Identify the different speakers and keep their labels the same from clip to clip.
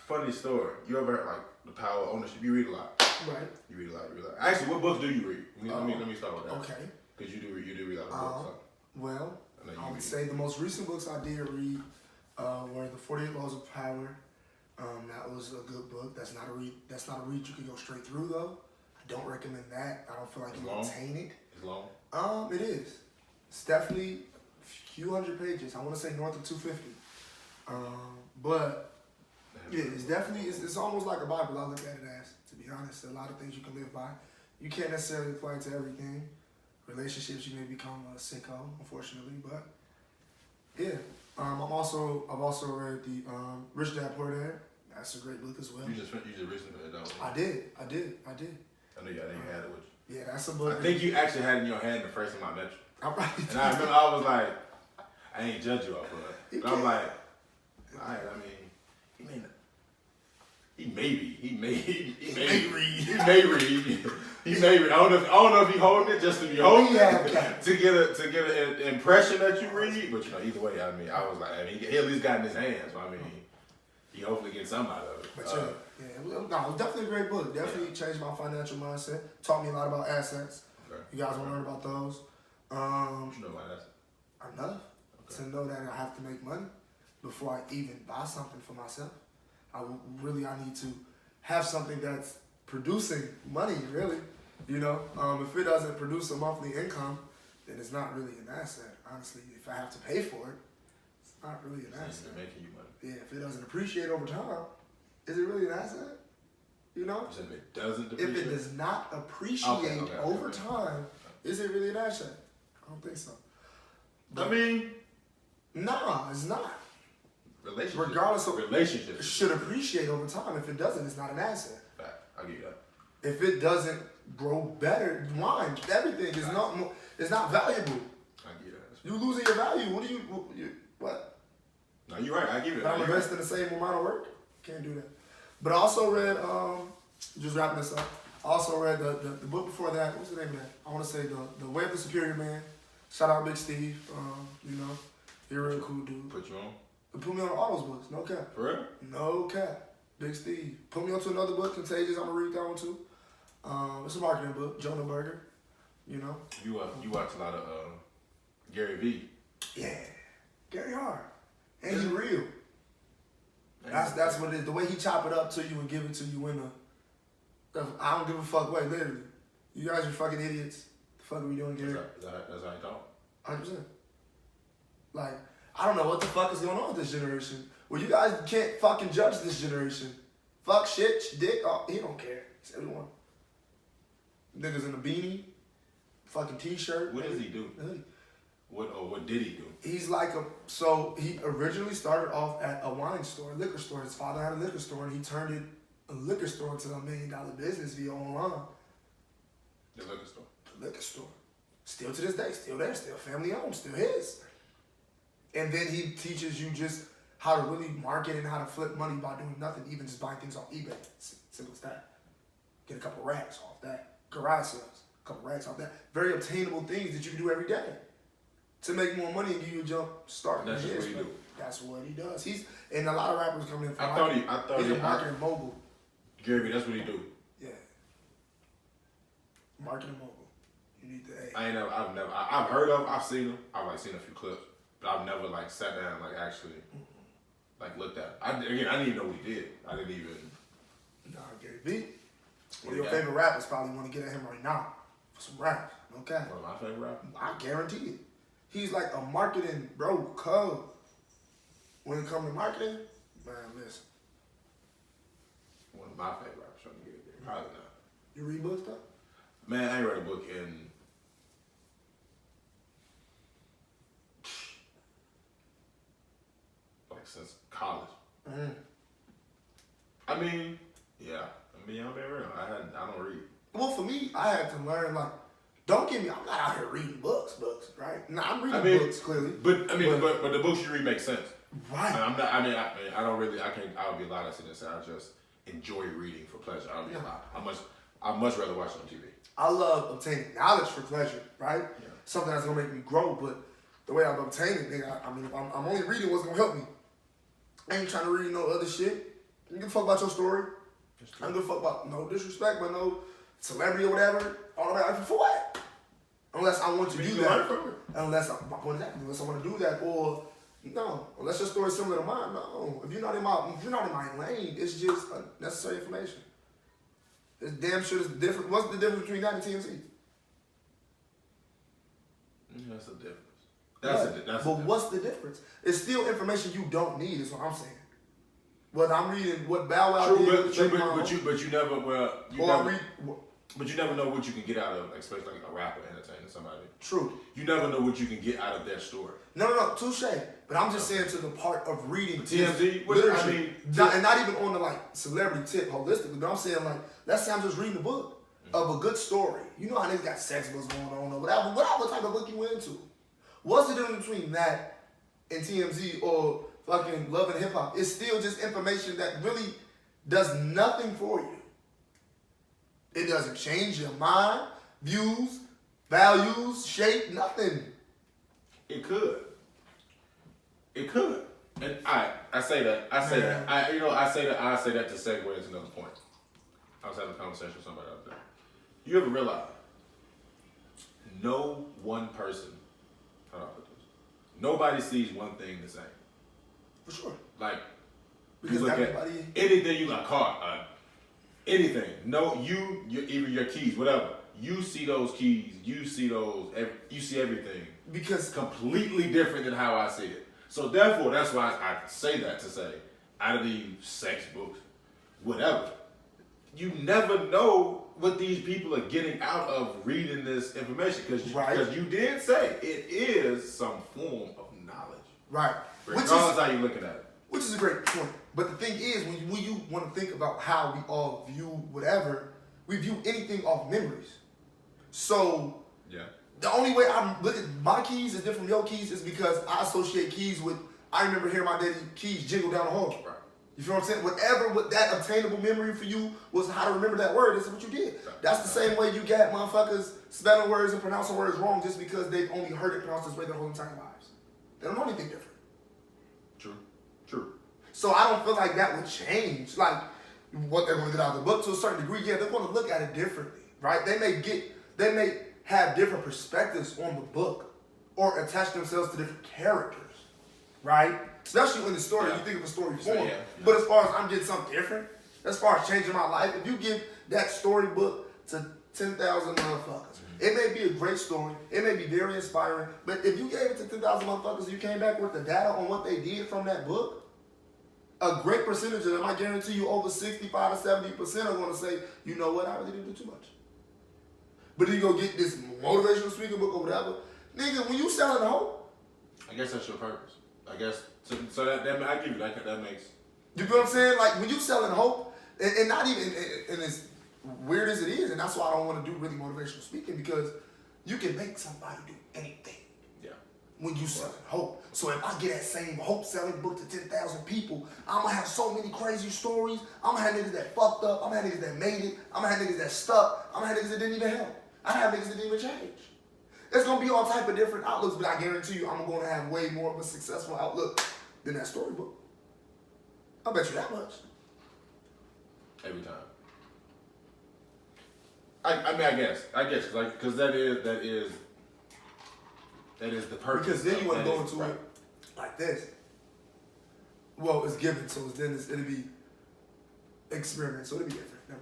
Speaker 1: funny story. You ever heard like The Power of Ownership? You read a lot.
Speaker 2: Right.
Speaker 1: You read a lot. Actually, what books do you read? Let me start with that.
Speaker 2: Okay.
Speaker 1: Because you do read a lot of books. So.
Speaker 2: Well, I would say the most recent books I did read were The 48 Laws of Power. That was a good book. That's not a read you can go straight through though. I don't recommend that. I don't feel like you retain it.
Speaker 1: It's long.
Speaker 2: It is. It's definitely a few hundred pages. I want to say north of 250. But yeah, it's definitely it's almost like a Bible. I look at it as, to be honest. A lot of things you can live by. You can't necessarily apply it to everything. Relationships, you may become a sicko, unfortunately. But yeah, I've also read the Rich Dad Poor Dad. That's a great book as well.
Speaker 1: You just recently read that.
Speaker 2: I did.
Speaker 1: I know you had it with you.
Speaker 2: Yeah, that's a book.
Speaker 1: I think you actually had it in your hand the first time I met you.
Speaker 2: I probably did.
Speaker 1: And I remember I was like, I ain't judge you off of it. But I'm like, all right, I mean, he may read. He may read. I don't know if he holding it just to be holding it to get an impression that you read. But either way, I was like, he at least got in his hands. So he hopefully gets something out of it.
Speaker 2: But it was definitely a great book. Definitely changed my financial mindset. Taught me a lot about assets. Okay. You guys want to learn about those?
Speaker 1: What you know about assets?
Speaker 2: Enough to know that I have to make money before I even buy something for myself. I need to have something that's producing money, really. If it doesn't produce a monthly income, then it's not really an asset. Honestly, if I have to pay for it, it's not really an asset.
Speaker 1: It's making you money.
Speaker 2: Yeah, if it doesn't appreciate over time, is it really an asset?
Speaker 1: You said if it doesn't appreciate?
Speaker 2: If it does not appreciate over time, is it really an asset? I don't think so.
Speaker 1: But,
Speaker 2: nah, it's not.
Speaker 1: Relationship.
Speaker 2: Regardless of
Speaker 1: relationships,
Speaker 2: it should appreciate over time. If it doesn't, it's not an asset.
Speaker 1: I'll give you that.
Speaker 2: If it doesn't grow better, everything is not valuable.
Speaker 1: I give you that.
Speaker 2: You losing your value. What?
Speaker 1: No, you're right. I give you that.
Speaker 2: But I'm investing the same amount of work. Can't do that. But I also read, just wrapping this up. I also read the book before that. What's the name of that? I want to say the Way of the Superior Man. Shout out Big Steve. You're a real cool dude.
Speaker 1: Put you on.
Speaker 2: Put me on all those books, no cap.
Speaker 1: For real?
Speaker 2: No cap. Big Steve. Put me on to another book, Contagious. I'm gonna read that one too. It's a marketing book, Jonah Berger.
Speaker 1: You watch a lot of Gary Vee.
Speaker 2: Yeah, Gary Hart, and he real. That's what it is. The way he chop it up to you and give it to you in I don't give a fuck way, literally. You guys are fucking idiots. The fuck are we doing, Gary?
Speaker 1: That's how you talk.
Speaker 2: 100%. Like, I don't know what the fuck is going on with this generation. Well, you guys can't fucking judge this generation. Fuck, shit, dick. Oh, he don't care. He's everyone. Niggas in a beanie, fucking t-shirt.
Speaker 1: What does he do? What did he do?
Speaker 2: He's like he originally started off at a wine store, a liquor store. His father had a liquor store, and he turned it a liquor store into $1 million business via online.
Speaker 1: The liquor store.
Speaker 2: The liquor store. Still to this day, still there, still family owned, still his. And then he teaches you just how to really market and how to flip money by doing nothing, even just buying things off eBay. Simple as that. Get a couple racks off that. Garage sales, a couple racks off that. Very obtainable things that you can do every day to make more money and give you a jump start.
Speaker 1: That's just what he do.
Speaker 2: That's what he does. And a lot of rappers come in from
Speaker 1: I thought
Speaker 2: he's a marketing mogul.
Speaker 1: Gary, that's what he do.
Speaker 2: Yeah. Marketing mogul. You need to.
Speaker 1: I've heard of. I've seen him. I've seen a few clips, but I've never sat down actually looked at it. I didn't even know what he did. I didn't even.
Speaker 2: Nah, Gary Vee. One of your favorite rappers probably want to get at him right now for some raps. Okay.
Speaker 1: One of my favorite rappers.
Speaker 2: I guarantee it. He's like a marketing code. When it comes to marketing, man, listen.
Speaker 1: One of my favorite rappers trying to get it there. Probably not.
Speaker 2: You read books though?
Speaker 1: Man, I ain't read a book in since college.
Speaker 2: Mm.
Speaker 1: I'm being real. I don't read.
Speaker 2: Well, for me, I had to learn don't get me. I'm not out here reading books, right? No, I'm reading books clearly.
Speaker 1: But the books you read make sense.
Speaker 2: Right.
Speaker 1: I'm not. I don't really. I can't. I would be a lot of this. I just enjoy reading for pleasure. I don't be a lot. I much rather watch it on TV.
Speaker 2: I love obtaining knowledge for pleasure, right?
Speaker 1: Yeah.
Speaker 2: Something that's gonna make me grow. But the way I'm obtaining, if I'm only reading what's gonna help me. I ain't trying to read no other shit. You give a fuck about your story.
Speaker 1: That's
Speaker 2: I don't give a fuck about no disrespect, but no celebrity or whatever. All that for what? Unless I want to do that. Unless I want to do that, or no. Unless your story's similar to mine, no. If you're not in my lane, it's just necessary information. It's damn sure it's different. What's the difference between that and TMZ?
Speaker 1: That's a difference.
Speaker 2: But what's the difference? It's still information you don't need. Is what I'm saying. What I'm reading, what Bow Wow did.
Speaker 1: But you never know what you can get out of, especially like a rapper entertaining somebody.
Speaker 2: True.
Speaker 1: You never know what you can get out of their story.
Speaker 2: No, touche. But I'm just saying to the part of reading
Speaker 1: TMZ,
Speaker 2: literature, and not even on the like celebrity tip holistically, but I'm saying like let's say I'm just reading a book of a good story. You know how niggas got sex books going on or whatever type of book you into. What's the difference between that and TMZ or fucking Love and Hip Hop? It's still just information that really does nothing for you. It doesn't change your mind, views, values, shape, nothing.
Speaker 1: It could. And I say that to segue into another point. I was having a conversation with somebody out there. You ever realize no one person, how do I put this? Nobody sees one thing the same.
Speaker 2: For sure.
Speaker 1: Like,
Speaker 2: because
Speaker 1: you look
Speaker 2: everybody...
Speaker 1: at anything you got car, anything. No, even your keys, whatever. You see those keys, you see everything. Because completely different than how I see it. So therefore, that's why I say that to say, out of these sex books, whatever, you never know what these people are getting out of reading this information. Because you did say it is some form of knowledge.
Speaker 2: Right.
Speaker 1: Regardless how you looking at it.
Speaker 2: Which is a great point. But the thing is, when you want to think about how we all view whatever, we view anything off memories. So
Speaker 1: yeah. The
Speaker 2: only way I look at my keys is different from your keys is because I associate keys with, I remember hearing my daddy keys jingle down the hall.
Speaker 1: Right.
Speaker 2: You feel what I'm saying? What that obtainable memory for you was how to remember that word. That's what you did. That's the same way you got motherfuckers spelling words and pronouncing words wrong just because they've only heard it pronounced this way their whole entire lives. They don't know anything different.
Speaker 1: True.
Speaker 2: So I don't feel like that would change, like, what they're going to get out of the book to a certain degree. Yeah, they're going to look at it differently, right? They may have different perspectives on the book or attach themselves to different characters, right? Especially in the story, you think of a story form. But as far as I'm getting something different, as far as changing my life, if you give that storybook to 10,000 motherfuckers, it may be a great story, it may be very inspiring, but if you gave it to 10,000 motherfuckers and you came back with the data on what they did from that book, a great percentage of them, I guarantee you over 65 to 70% are going to say, you know what, I really didn't do too much. But then you go get this motivational speaker book or whatever. Nigga, when you selling hope.
Speaker 1: I guess that's your purpose. I guess, so that I give you that makes.
Speaker 2: You know what I'm saying? Like when you selling hope, and not even, and as weird as it is, and that's why I don't want to do really motivational speaking, because you can make somebody do anything.
Speaker 1: Yeah.
Speaker 2: When you selling hope. So if I get that same hope selling book to 10,000 people, I'm going to have so many crazy stories. I'm going to have niggas that fucked up. I'm going to have niggas that made it. I'm going to have niggas that stuck. I'm going to have niggas that didn't even help. I have niggas that didn't even change. It's going to be all type of different outlooks, but I guarantee you I'm going to have way more of a successful outlook than that storybook. I bet you that much.
Speaker 1: Every time. I guess, because that is the purpose.
Speaker 2: Because then you want to go into it like this. Well, it's given, so it'll be experiment, so it'll be different. Never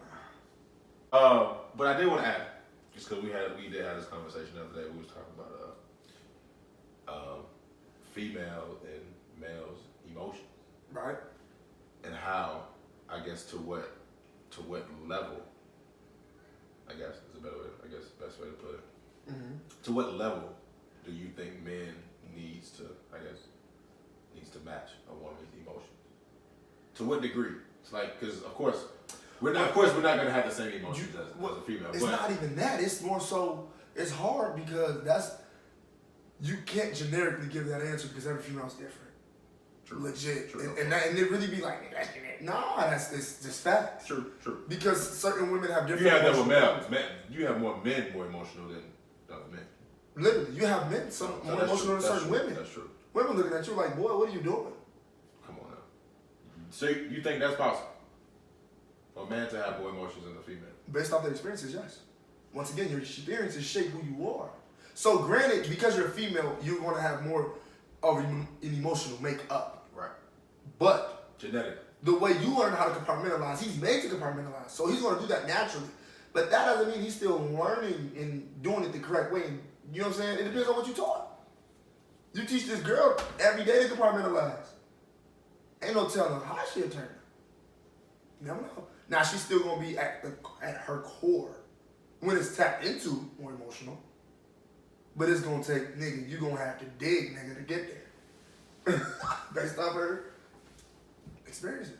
Speaker 2: mind.
Speaker 1: But I did want to add, just because we did have this conversation the other day. We was talking about female and males' emotions,
Speaker 2: right?
Speaker 1: And how, I guess, to what level, I guess is a better way. I guess the best way to put it. Mm-hmm. To what level do you think men needs to match a woman's emotions? To what degree? It's like, because of course we're not gonna have the same emotions as a female.
Speaker 2: It's not even that. It's more so. It's hard because you can't generically give that answer because every female's different.
Speaker 1: True.
Speaker 2: Legit.
Speaker 1: True.
Speaker 2: And it really be like, nah, it's just facts.
Speaker 1: True.
Speaker 2: Because certain women have different.
Speaker 1: You have that with men. You have more men more emotional than other men.
Speaker 2: Literally, you have men more emotional than certain women.
Speaker 1: That's true.
Speaker 2: Women looking at you like, boy, what are you doing?
Speaker 1: Come on now. So you think that's possible? For a man to have more emotions than a female.
Speaker 2: Based off their experiences, yes. Once again, your experiences shape who you are. So granted, because you're a female, you're going to have more of an emotional makeup.
Speaker 1: Right.
Speaker 2: But
Speaker 1: genetic.
Speaker 2: The way you learn how to compartmentalize, he's made to compartmentalize. So he's going to do that naturally. But that doesn't mean he's still learning and doing it the correct way. And, you know what I'm saying? It depends on what you taught. You teach this girl every day to compartmentalize. Ain't no telling how she'll turn out. You never know. Now, she's still going to be at her core when it's tapped into more emotional. But it's going to take, nigga, you going to have to dig, nigga, to get there. Based off her experiences.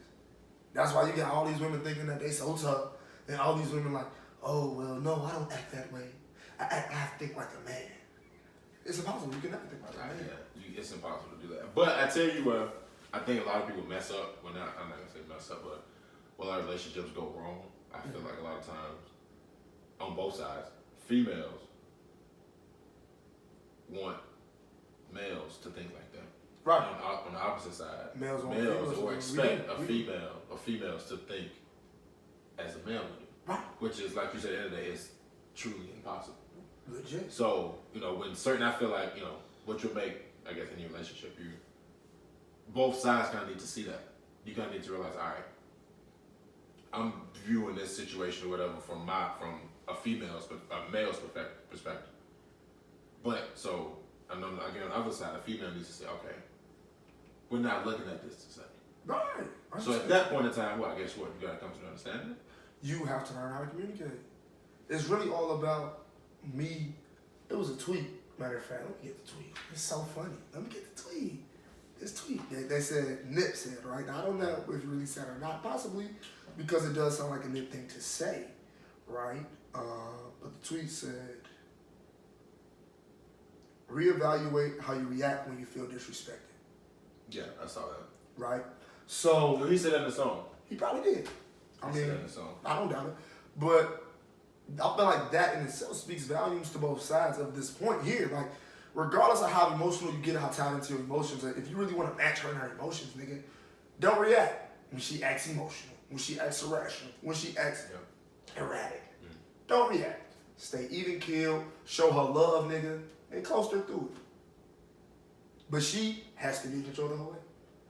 Speaker 2: That's why you got all these women thinking that they so tough. And all these women like, oh, well, no, I don't act that way. I think like a man. It's impossible. You can never think like a man.
Speaker 1: Yeah, it's impossible to do that. But I tell you what, I think a lot of people mess up. Well, I'm not going to say mess up, but when a lot of relationships go wrong, I feel like a lot of times, on both sides, females want males to think like them.
Speaker 2: Right.
Speaker 1: On the opposite side,
Speaker 2: males
Speaker 1: or expect females to think as a male would do.
Speaker 2: Right.
Speaker 1: Which is, like you said, at the end of the day, is truly impossible.
Speaker 2: Legit.
Speaker 1: So, when certain, I feel like, what you'll make, I guess, in your relationship, both sides kind of need to see that. You kind of need to realize, all right, I'm viewing this situation or whatever from a male's perspective. But, so, I know, again, on the other side, a female needs to say, okay, we're not looking at this the same.
Speaker 2: Right.
Speaker 1: So at that point in time, I guess what? You got to come to an understanding?
Speaker 2: You have to learn how to communicate. It's really all about me. It was a tweet, matter of fact. Let me get the tweet. It's so funny. Let me get the tweet. This tweet. They said, Nip said, right? Now, I don't know if you really said or not, possibly, because it does sound like a Nip thing to say, right? But the tweet said, reevaluate how you react when you feel disrespected.
Speaker 1: Yeah, I saw that.
Speaker 2: Right? So
Speaker 1: he said that in the song.
Speaker 2: He probably did. I mean,
Speaker 1: said that in the song.
Speaker 2: I don't doubt it. But I feel like that in itself speaks volumes to both sides of this point here. Like, regardless of how emotional you get, how talented your emotions are, if you really want to match her and her emotions, nigga, don't react when she acts emotional, when she acts irrational, when she acts erratic. Don't react. Stay even keel, show her love, nigga, and coast her through it. But she has to be in control the whole way.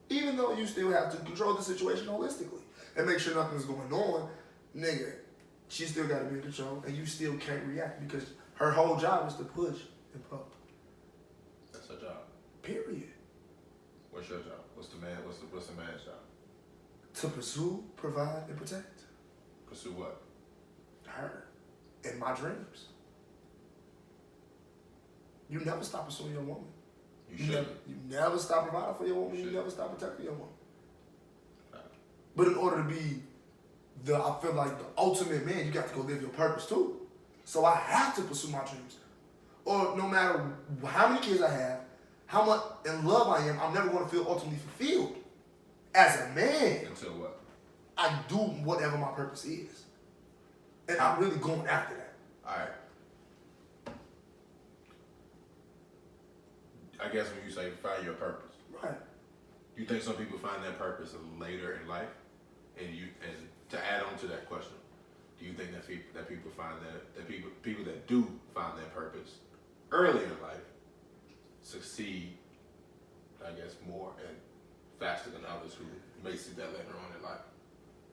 Speaker 2: Even though you still have to control the situation holistically and make sure nothing's going on, nigga, she still got to be in control, and you still can't react because her whole job is to push and pump.
Speaker 1: That's her job.
Speaker 2: Period.
Speaker 1: What's your job? What's the man's job?
Speaker 2: To pursue, provide, and protect.
Speaker 1: Pursue what?
Speaker 2: Her. And my dreams. You never stop pursuing your woman. You never stop providing for your woman. You never stop protecting your woman. But in order to be I feel like the ultimate man, you got to go live your purpose too. So I have to pursue my dreams. Or no matter how many kids I have, how much in love I am, I'm never going to feel ultimately fulfilled. As a man.
Speaker 1: Until what?
Speaker 2: I do whatever my purpose is. And I'm really going after that.
Speaker 1: All right. I guess when you say find your purpose.
Speaker 2: Right.
Speaker 1: You think some people find that purpose later in life? And to add on to that question, do you think that people find that people that do find their purpose early in life succeed, I guess, more and faster than others who may see that later on in life?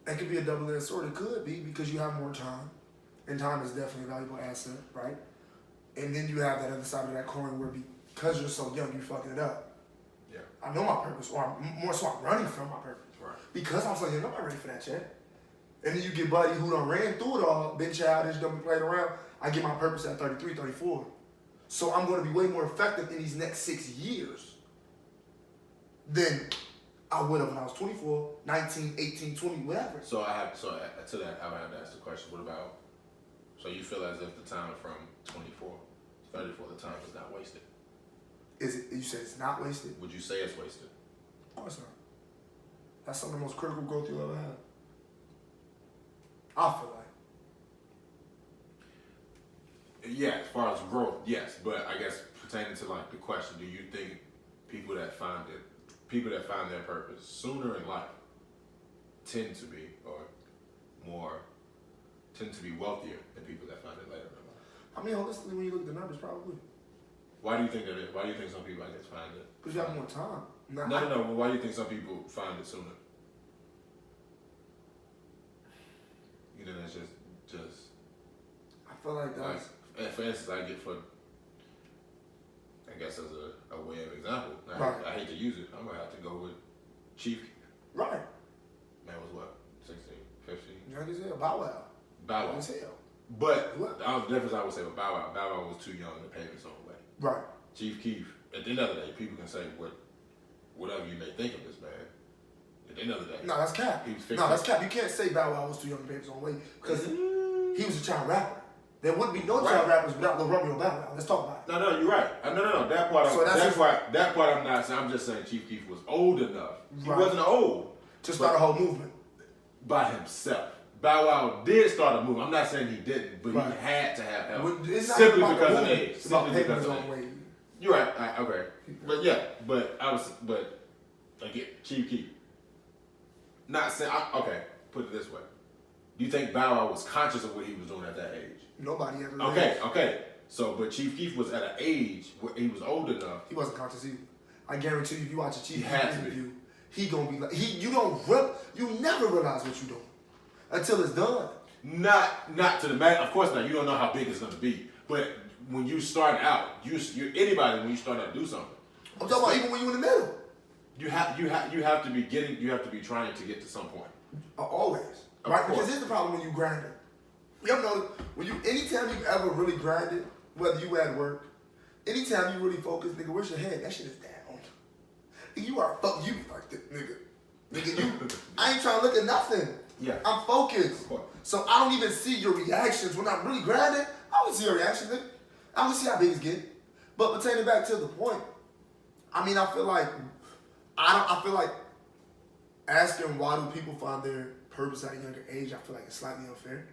Speaker 2: It could be a double-edged sword. It could be because you have more time. And time is definitely a valuable asset, right? And then you have that other side of that coin where because you're so young, you're fucking it up.
Speaker 1: Yeah. I
Speaker 2: know my purpose, or more so I'm running from my purpose.
Speaker 1: Right.
Speaker 2: Because I'm so young, I'm not ready for that yet. And then you get buddy who done ran through it all, been childish, done been played around. I get my purpose at 33, 34. So I'm going to be way more effective in these next 6 years than I would have when I was 24, 19, 18, 20, whatever.
Speaker 1: To that, I would have to ask the question, what about, so you feel as if the time from 24 to 34, the time is not wasted?
Speaker 2: You said it's not wasted?
Speaker 1: Would you say it's wasted?
Speaker 2: Of course not. That's some of the most critical growth you'll ever have. I feel like.
Speaker 1: Yeah, as far as growth, yes. But I guess pertaining to like the question, do you think people that find their purpose sooner in life tend to be, or tend to be wealthier than people that find it later.
Speaker 2: I mean, holistically, when you look at the numbers, probably.
Speaker 1: Why do you think that is? Why do you think some people, I guess, find it?
Speaker 2: Because you have more time.
Speaker 1: No. But why do you think some people find it sooner? You know, that's just.
Speaker 2: I feel like that's.
Speaker 1: Like, for instance, I guess as a way of example,
Speaker 2: Right.
Speaker 1: I hate to use it. I'm gonna have to go with Chief.
Speaker 2: Right.
Speaker 1: Man was what, 16, 15?
Speaker 2: Young as hell. Bow Wow.
Speaker 1: Bow Wow.
Speaker 2: Young as hell.
Speaker 1: But the difference I would say with Bow Wow, Bow Wow was too young to pave his own way.
Speaker 2: Right.
Speaker 1: Chief Keef, at the end of the day, people can say whatever you may think of this man. At the end of the day.
Speaker 2: No, that's cap. No, that's cap. You can't say Bow Wow was too young to pave his own way because he was a child rapper. There wouldn't be no child rappers without Lil Romeo Bow Wow. Let's talk about it.
Speaker 1: No, you're right. No. That part, that part I'm not saying. I'm just saying Chief Keef was old enough. He wasn't old
Speaker 2: to start a whole movement
Speaker 1: by himself. Bow Wow did start a movement. I'm not saying he didn't, but he had to have help. Simply because of age. Simply because of age. You're right. Okay. But again, Chief Keef. Not saying. Okay. Put it this way. Do you think Bow Wow was conscious of what he was doing at that age?
Speaker 2: Nobody ever.
Speaker 1: Okay. So, but Chief Keef was at an age where he was old enough.
Speaker 2: He wasn't conscious either. I guarantee you, if you watch a Chief Keef interview, he gonna be like, you never realize what you're doing until it's done.
Speaker 1: Not to the max. Of course not. You don't know how big it's gonna be. But when you start out, you're anybody when you start out to do something.
Speaker 2: I'm talking about even when you're in the middle.
Speaker 1: You have to be trying to get to some point.
Speaker 2: Always. Right? Because here's the problem when you grind it. You ever notice anytime you ever really grinded, whether you at work, anytime you really focus, nigga, where's your head? That shit is down. You are you like this, nigga. Nigga, I ain't trying to look at nothing.
Speaker 1: Yeah.
Speaker 2: I'm focused. So I don't even see your reactions. When I'm really grinding, I don't see your reactions, nigga. I don't see how big it's getting. But pertaining back to the point, I mean, I feel like asking why do people find their purpose at a younger age, I feel like it's slightly unfair.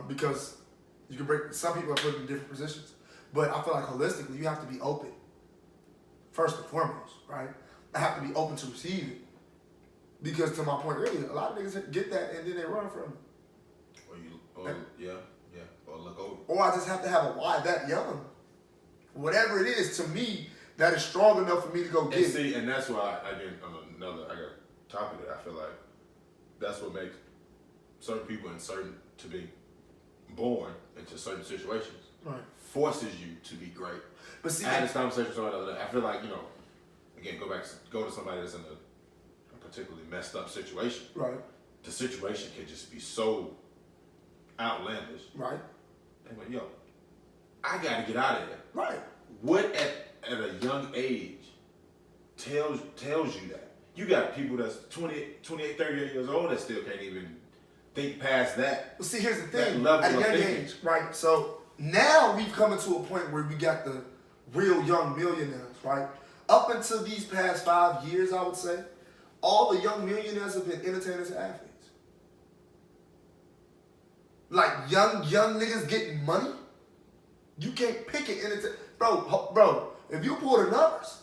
Speaker 2: Because you can break, some people are put in different positions. But I feel like holistically, you have to be open. First and foremost, right? I have to be open to receive it. Because to my point earlier, a lot of niggas get that and then they run from it. Or look over. Or I just have to have a why that young. Whatever it is, to me, that is strong enough for me to go get it.
Speaker 1: See, and that's why, I got a topic that I feel like that's what makes certain people to be born into certain situations.
Speaker 2: Right.
Speaker 1: Forces you to be great.
Speaker 2: But see,
Speaker 1: I had this conversation with somebody the other day. I feel like, again, go to somebody that's in a particularly messed up situation.
Speaker 2: Right.
Speaker 1: The situation can just be so outlandish.
Speaker 2: Right.
Speaker 1: They're like, yo, I gotta get out of here.
Speaker 2: Right.
Speaker 1: What at a young age tells you that? You got people that's 28, 38 years old that still can't even think past that.
Speaker 2: Well, see, here's the thing.
Speaker 1: Level
Speaker 2: at a
Speaker 1: of
Speaker 2: young
Speaker 1: thinking.
Speaker 2: age, right? So now we've come into a point where we got the real young millionaires, right? Up until these past 5 years, I would say, all the young millionaires have been entertainers and athletes. Like young niggas getting money. You can't pick it, bro. If you pull the numbers,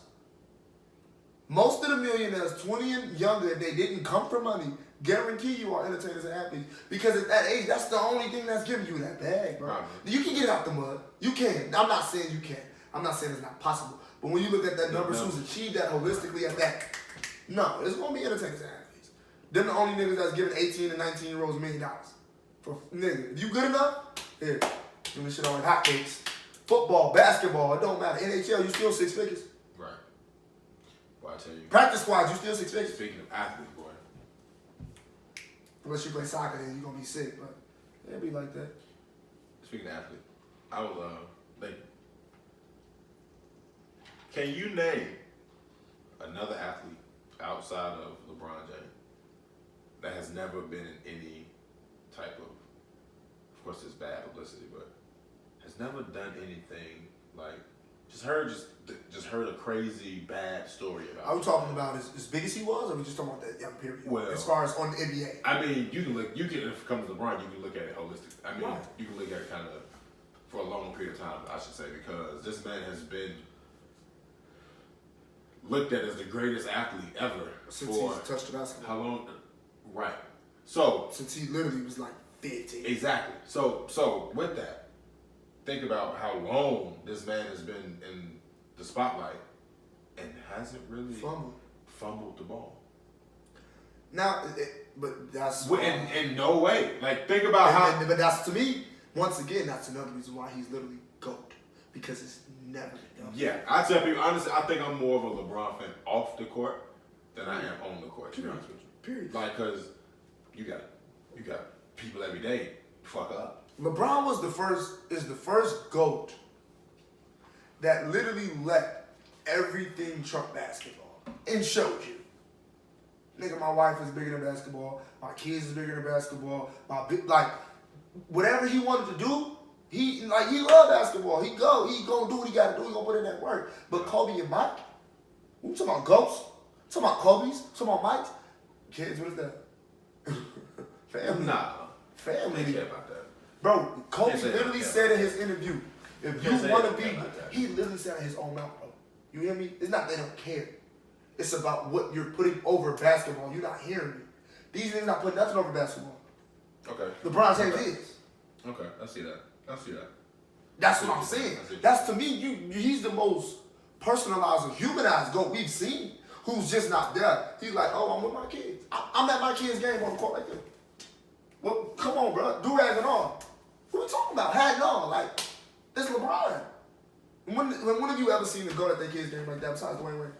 Speaker 2: most of the millionaires, 20 and younger, they didn't come from money. Guarantee you are entertainers and athletes. Because at that age, that's the only thing that's giving you that bag, bro. Right. You can get out the mud. You can. I'm not saying you can't. I'm not saying it's not possible. But when you look at that numbers, who's achieved that holistically at that, no, it's going to be entertainers and athletes. Them the only niggas that's giving 18 and 19-year-olds $1 million. For nigga, if you good enough, here, doing this shit on like hotcakes. Football, basketball, it don't matter. NHL, you still 6 figures.
Speaker 1: Right. Well, I tell you.
Speaker 2: Practice squads, you still 6 figures.
Speaker 1: Speaking of athletes, boy.
Speaker 2: Unless you play soccer, then you're gonna be sick, but it'll be like that.
Speaker 1: Speaking of athlete, I was can you name another athlete outside of LeBron James that has never been in any type of course it's bad publicity, but has never done anything like just heard a crazy bad story about.
Speaker 2: Are we talking about as big as he was, or are we just talking about that young period?
Speaker 1: Well,
Speaker 2: as far as on the NBA.
Speaker 1: I mean, you can if it comes to LeBron, you can look at it holistic. I mean,
Speaker 2: right.
Speaker 1: You can look at it kind of for a long period of time, I should say, because this man has been looked at as the greatest athlete ever
Speaker 2: since he's touched the basketball.
Speaker 1: How long? Right. So
Speaker 2: since he literally was like 15.
Speaker 1: Exactly. So with that, think about how long this man has been in the spotlight and hasn't really fumbled the ball.
Speaker 2: Now, but that's
Speaker 1: in no way. Like think about
Speaker 2: but that's to me. Once again, that's another reason why he's literally GOAT, because it's never been done.
Speaker 1: Yeah, I tell people honestly, I think I'm more of a LeBron fan off the court than I am on the court. To be honest with you,
Speaker 2: Period.
Speaker 1: like because you got people every day fuck up.
Speaker 2: LeBron is the first GOAT that literally let everything trump basketball and showed you. Nigga, my wife is bigger than basketball. My kids is bigger than basketball. Whatever he wanted to do, he loved basketball. He gonna do what he gotta do. He gonna put in that work. But Kobe and Mike, we talking about GOATs? Talking about Kobe's? Talking about Mike's? Kids, what is that? Family.
Speaker 1: Nah.
Speaker 2: Family.
Speaker 1: They care about that.
Speaker 2: Bro, Kobe literally said in his interview, if you want to be, he literally said in his own mouth, bro. You hear me? It's not they don't care. It's about what you're putting over basketball. You're not hearing me. These niggas not putting nothing over basketball.
Speaker 1: Okay.
Speaker 2: LeBron James is.
Speaker 1: Okay, I see that.
Speaker 2: That's what I'm saying. That's to me, he's the most personalized and humanized GOAT we've seen. Who's just not there. He's like, oh, I'm with my kids. I'm at my kids' game on the court like this. Well, come on, bro. Do-rag and all. What are we talking about? Hat and all. Like, it's LeBron. When have you ever seen the GOAT at their kids' game like that besides Dwyane Wade?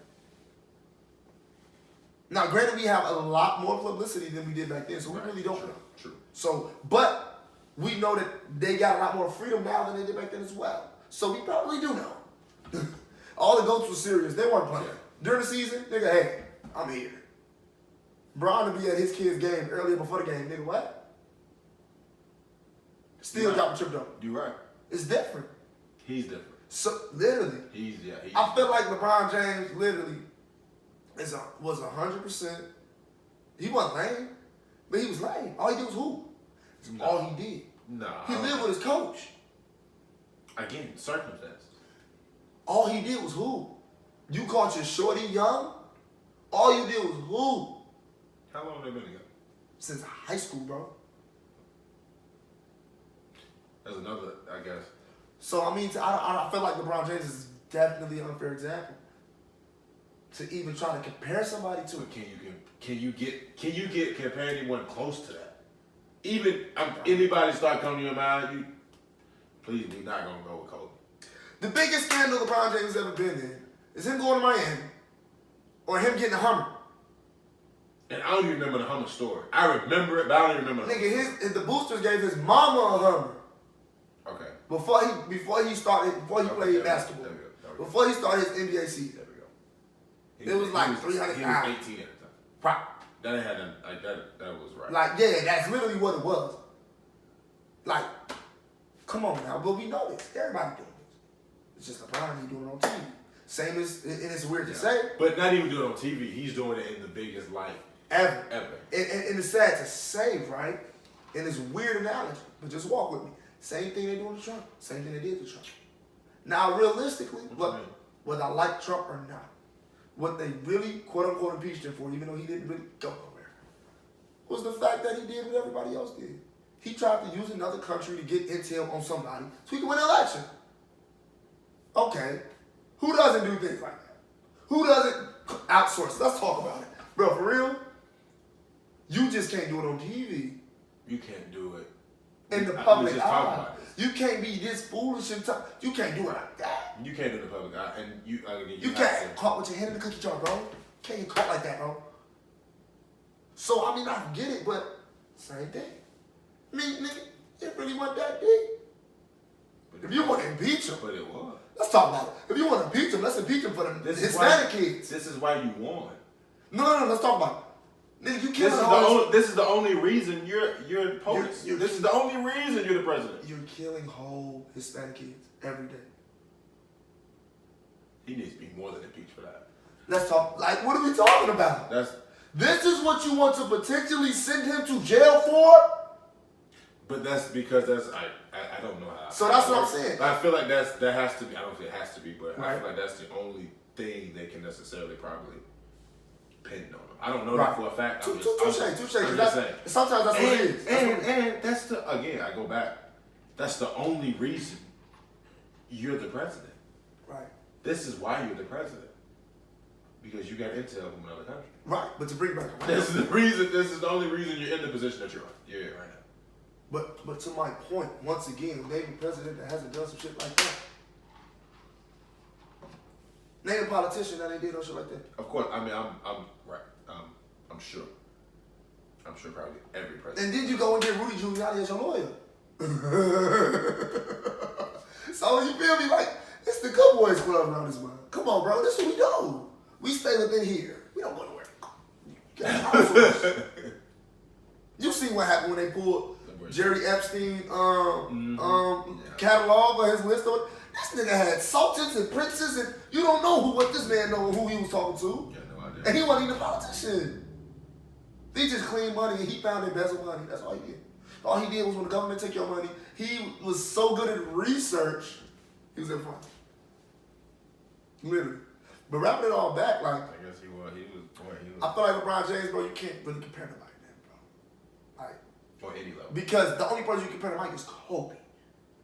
Speaker 2: Now, granted, we have a lot more publicity than we did back then, so we really don't know.
Speaker 1: True.
Speaker 2: So, but we know that they got a lot more freedom now than they did back then as well. So we probably do know. All the GOATs were serious. They weren't playing. During the season, nigga, hey, I'm here. Bron to be at his kid's game earlier before the game, nigga, what? Still got me tripped up.
Speaker 1: You right.
Speaker 2: It's different.
Speaker 1: He's different.
Speaker 2: So, literally. I feel like LeBron James literally was 100%. He wasn't lame, but he was lame. All he did was hoop. That's all he did.
Speaker 1: Nah.
Speaker 2: He lived with his coach.
Speaker 1: Again, circumstances.
Speaker 2: All he did was hoop. You caught your shorty young, all you did was hoop.
Speaker 1: How long have they been together?
Speaker 2: Since high school, bro.
Speaker 1: That's another, I guess.
Speaker 2: So, I mean, I feel like LeBron James is definitely an unfair example. To even try to compare somebody to
Speaker 1: it. Can you get compare anyone close to that? Even anybody start coming to your mind, please, we're not gonna go with Kobe.
Speaker 2: The biggest scandal LeBron James has ever been in is him going to Miami or him getting a Hummer.
Speaker 1: And I don't even remember the Hummer story. I remember it, but I don't even remember.
Speaker 2: Nigga, the boosters gave his mama a Hummer.
Speaker 1: Okay. Before
Speaker 2: he played basketball. There we go. Before he started his NBA season.
Speaker 1: There we go.
Speaker 2: It was like $300.
Speaker 1: He was 18 at the time.
Speaker 2: Right.
Speaker 1: That had that was right.
Speaker 2: Like, yeah, that's literally what it was. Like, come on now, but we know this. Everybody doing this. It's just LeBron, he doing it on TV. Same as, and it's weird to say.
Speaker 1: But not even doing it on TV. He's doing it in the biggest light
Speaker 2: ever.
Speaker 1: And
Speaker 2: it's sad to say, right? And it's a weird analogy, but just walk with me. Same thing they doing to Trump. Same thing they did to Trump. Now, realistically, whether I like Trump or not, what they really, quote unquote, impeached him for, even though he didn't really go nowhere, was the fact that he did what everybody else did. He tried to use another country to get intel on somebody so he could win an election. Okay. Who doesn't do things like that? Who doesn't outsource? Let's talk about it. Bro, for real, you just can't do it on TV.
Speaker 1: You can't do it
Speaker 2: in the public eye. You can't be this foolish and you can't do it like that.
Speaker 1: You can't do it in the public eye, and you
Speaker 2: can't get caught with your hand in the cookie jar, bro. Can't get caught like that, bro. So I mean, I get it, but same thing. I mean, nigga, it really wasn't that deep. If you want to impeach him,
Speaker 1: but it was.
Speaker 2: Let's talk about it. If you want to impeach him, let's impeach him for the Hispanic kids.
Speaker 1: This is why you won.
Speaker 2: No. Let's talk about it. Nigga, you killing
Speaker 1: this is the only reason you're opponent. This is the only reason you're the president.
Speaker 2: You're killing whole Hispanic kids every day.
Speaker 1: He needs to be more than impeached for that.
Speaker 2: Let's talk. Like, what are we talking about? This is what you want to potentially send him to jail for?
Speaker 1: But that's because I don't know how.
Speaker 2: So that's what I'm saying.
Speaker 1: I feel like that has to be. I don't think it has to be, but I feel like that's the only thing they can necessarily probably pin on him. I don't know that for a fact.
Speaker 2: Touche.
Speaker 1: I'm just saying.
Speaker 2: Sometimes that's what it is.
Speaker 1: And that's again, I go back. That's the only reason you're the president.
Speaker 2: Right.
Speaker 1: This is why you're the president. Because you got intel from another country.
Speaker 2: Right, but to bring it back around.
Speaker 1: This is the only reason you're in the position that you're in right now.
Speaker 2: But to my point, once again, name a president that hasn't done some shit like that. Name a politician that ain't did no shit like that.
Speaker 1: Of course, I mean I'm right. I'm sure. I'm sure probably every president.
Speaker 2: And then you go and get Rudy Giuliani as your lawyer. So you feel me? Like, it's the good boys club around this month. Come on, bro. This is what we do. We stay within here. We don't go nowhere. You see what happened when they pulled Jerry Epstein catalog or his list of this nigga had sultans and princes and you don't know what this man know who he was talking to.
Speaker 1: Yeah, no idea.
Speaker 2: And he wasn't even a politician. He just cleaned money and he found embezzled money. That's all he did. All he did was when the government took your money, he was so good at research, he was in front. Literally. But wrapping it all back, like,
Speaker 1: I guess he was.
Speaker 2: I feel like LeBron James, bro, you can't really compare nobody to him, bro. Like,
Speaker 1: on any level.
Speaker 2: because the only person you compare to Mike is Kobe.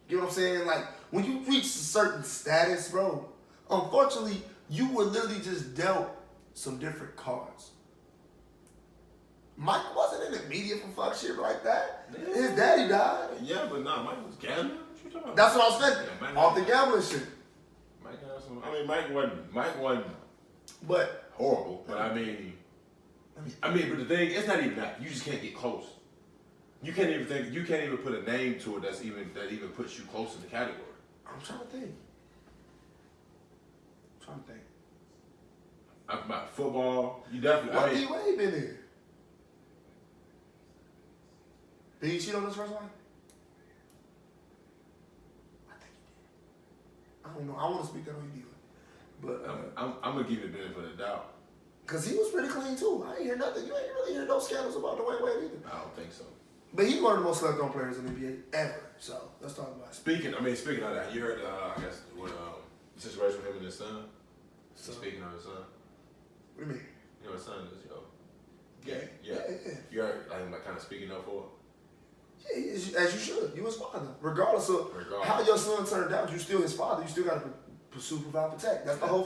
Speaker 2: You know what I'm saying? Like, when you reach a certain status, bro, unfortunately, you were literally just dealt some different cards. Mike wasn't in the media for fuck shit like that. Yeah. His daddy died.
Speaker 1: Yeah, but nah, Mike was gambling. What you talking about?
Speaker 2: That's what I was saying.
Speaker 1: Yeah,
Speaker 2: Off the gambling shit.
Speaker 1: Mike had some. I mean, Mike wasn't
Speaker 2: But
Speaker 1: horrible. But I mean, but the thing, it's not even that. You just can't get close. You can't even put a name to it that even puts you close in the category.
Speaker 2: I'm trying to think.
Speaker 1: About football, you definitely.
Speaker 2: What D-Wade been there? Did he cheat on his first wife? I think he did. I don't know. I want to speak that on you, but
Speaker 1: I'm gonna give you the benefit of the doubt.
Speaker 2: Cause he was pretty clean too. I ain't hear nothing. You ain't really hear no scandals about Dwyane Wade either.
Speaker 1: I don't think so.
Speaker 2: But he's one of the most slept on players in the NBA ever. So let's talk about it.
Speaker 1: Speaking of that, you heard I guess what the situation with him and his son. So, speaking of his son.
Speaker 2: What do you mean?
Speaker 1: You know his son is gay.
Speaker 2: Yeah.
Speaker 1: You heard like kind of speaking up for it.
Speaker 2: Yeah, as you should. You his father. Regardless of how your son turned out, you still his father. You still got to pursue, provide, protect. That's the whole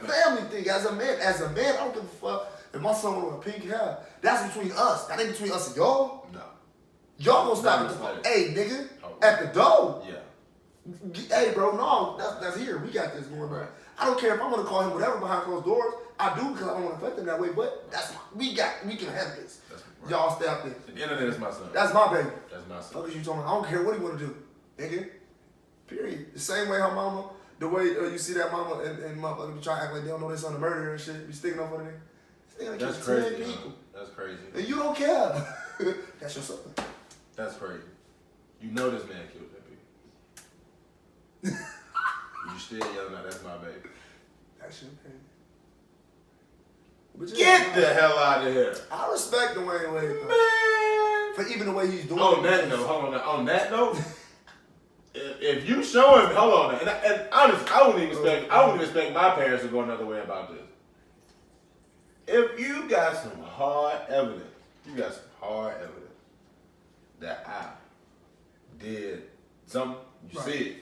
Speaker 2: family thing. As a man, I don't give a fuck if my son with a pink hair. That's between us. That ain't between us and y'all.
Speaker 1: No.
Speaker 2: Y'all gonna stop at the phone. Hey, nigga, at the door.
Speaker 1: Yeah.
Speaker 2: Hey, bro, no, that's here. We got this going on. I don't care if I'm gonna call him whatever behind closed doors. I do because I don't want to affect him that way. But we can handle this. Right. Y'all stay out there.
Speaker 1: At the end of the day, that's my son.
Speaker 2: That's my baby.
Speaker 1: That's my son.
Speaker 2: Fuck is you talking about? I don't care what he want to do, nigga. Period. The same way her mama, the way you see that mama and motherfucker be trying to act like they don't know their son a murderer and shit. Be sticking up for them.
Speaker 1: That's crazy. People. That's crazy.
Speaker 2: And you don't care. That's your son.
Speaker 1: That's crazy. You know this man killed that people. You still yelling out, that's my baby.
Speaker 2: That's your baby.
Speaker 1: Get the hell out of here.
Speaker 2: I respect Dwyane Wade, though.
Speaker 1: Man.
Speaker 2: For even the way he's doing it.
Speaker 1: On that note, if you show him, hold on, and honestly, I wouldn't even expect my parents to go another way about this. If you got some hard evidence, that I did something, you see it.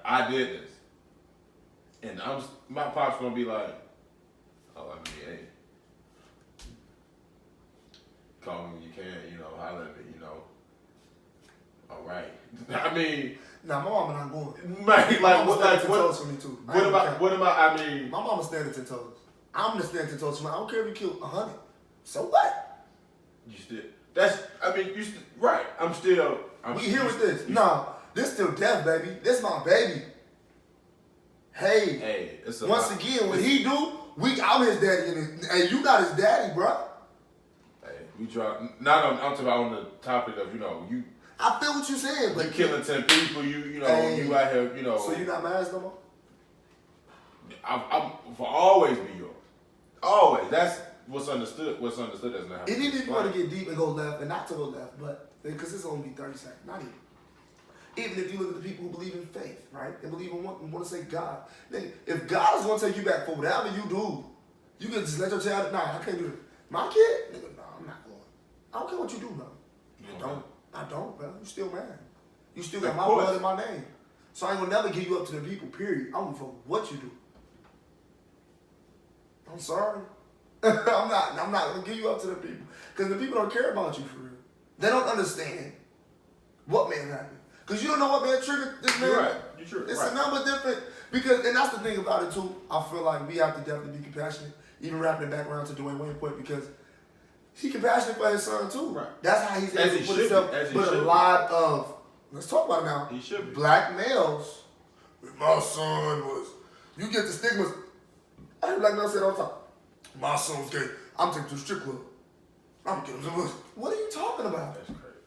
Speaker 1: I did this. And my pop's gonna be like, oh, I mean, hey, call me when you can, holler at me, all right. I mean,
Speaker 2: nah, my mama not going.
Speaker 1: Man,
Speaker 2: what for me too.
Speaker 1: What am I mean,
Speaker 2: my mama standing 10 toes. I'm just standing 10 toes for me. I don't care if you kill 100. So what?
Speaker 1: You still, right. We here with this. Nah,
Speaker 2: this still death, baby. This my baby. Hey, once again, when he do, I'm his daddy, and you not his daddy, bro.
Speaker 1: Hey, we try. I'm talking about on the topic of you.
Speaker 2: I feel what you're saying, but
Speaker 1: you killing 10 people, you out here,
Speaker 2: So you not mad no more?
Speaker 1: I'm for always be yours. Always. That's what's understood. What's understood doesn't have.
Speaker 2: And even if you want to get deep and go left, and not to go left, but because it's only 30 seconds, not even. Even if you look at the people who believe in faith, right? They believe in want to say God. If God is going to take you back for whatever you do, You can just let your child, nah, I can't do it. My kid, nigga, nah, I'm not going. I don't care what you do, bro. I don't, bro. You still mad. You still got my blood in my name. So I ain't gonna never give you up to the people, period. I don't give a fuck what you do. I'm sorry. I'm not gonna give you up to the people. Because the people don't care about you for real. They don't understand what man happened. Because you don't know what man triggered this man.
Speaker 1: You're right. You're true.
Speaker 2: It's a number different. Because, and that's the thing about it too. I feel like we have to definitely be compassionate. Even wrapping it back around to Dwyane Wade point, because he's compassionate for his son too.
Speaker 1: Right.
Speaker 2: That's how he's able to put himself. But a lot of, let's talk about it now.
Speaker 1: He should be.
Speaker 2: Black males. My son was. You get the stigmas. I hear black males say it all the time. My son was gay. I'm taking to the strip club. I'm gonna get him some pussy. What are you talking about?
Speaker 1: That's crazy.